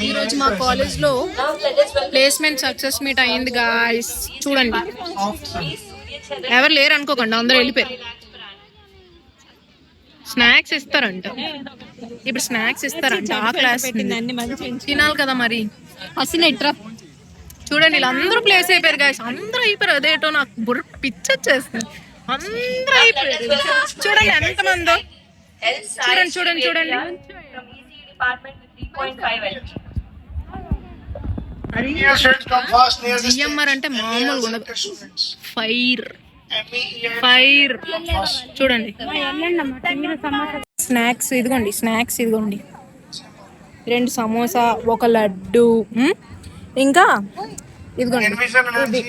ఈ రోజు మా కాలేజ్ లో ప్లేస్మెంట్ సక్సెస్ మీట్ అయింది గాయ్స్. చూడండి, ఎవరు లేరు అనుకోకండి, అందరూ వెళ్ళిపోయారు. స్నాక్స్ ఇస్తారంట, ఇప్పుడు స్నాక్స్ ఇస్తారంట. ఆ క్లాస్ తినాలి కదా మరి. అసలు చూడండి, వీళ్ళందరూ ప్లేస్ అయిపోయారు గాయ్స్. అందరూ అయిపోయారు. అదేటో నాకు బుర్ర పిచ్చొచ్చేస్తుంది. అందరూ అయిపోయారు. చూడండి ఎంతమందో. చూడండి చూడండి చూడండి. జిఎంఆర్ అంటే మామూలుగా ఉండదు. Fire fire. చూడండి స్నాక్స్ ఇదిగోండి, స్నాక్స్ ఇదిగోండి. 2 సమోసా, ఒక లడ్డు, ఇంకా ఇదిగోండి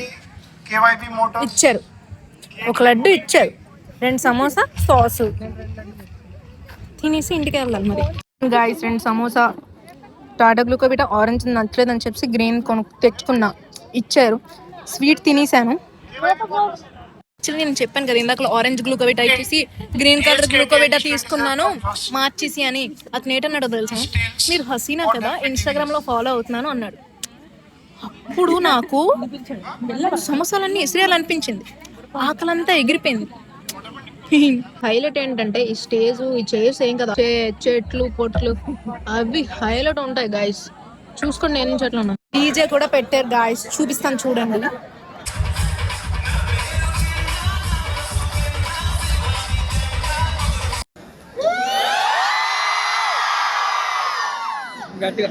ఇచ్చారు. ఒక లడ్డు ఇచ్చారు, 2 సమోసా, సాసు. తినేసి ఇంటికి వెళ్ళాలి మరి గాయ్స్. 2 సమోసా, టాటా గ్లూకోవిటా ఆరెంజ్ నచ్చలేదని చెప్పి గ్రీన్ తెచ్చుకున్నా, ఇచ్చారు. స్వీట్ తినేసాను. నేను చెప్పాను కదా ఇందాక ఆరెంజ్ గ్లూకోవిటా ఇచ్చేసి గ్రీన్ కలర్ గ్లూకోవిటా తీసుకున్నాను మార్చేసి అని. అతను ఏంటన్నాడో తెలుసా, మీరు హసీనా కదా, ఇన్స్టాగ్రామ్ లో ఫాలో అవుతున్నాను అన్నాడు. అప్పుడు నాకు సమోసాలన్నీ ఇసిరేయాలనిపించింది, ఆకలంతా ఎగిరిపోయింది. హైలైట్ ఏంటంటే ఈ స్టేజ్, ఈ చైర్స్ ఏం కదా, చెట్లు పొట్లు అవి హైలైట్ ఉంటాయి గాయస్. చూసుకోండి, నేను చెట్లు ఉన్నా. డీజే కూడా పెట్టారు గాయస్, చూపిస్తాను చూడండి. గట్టిగా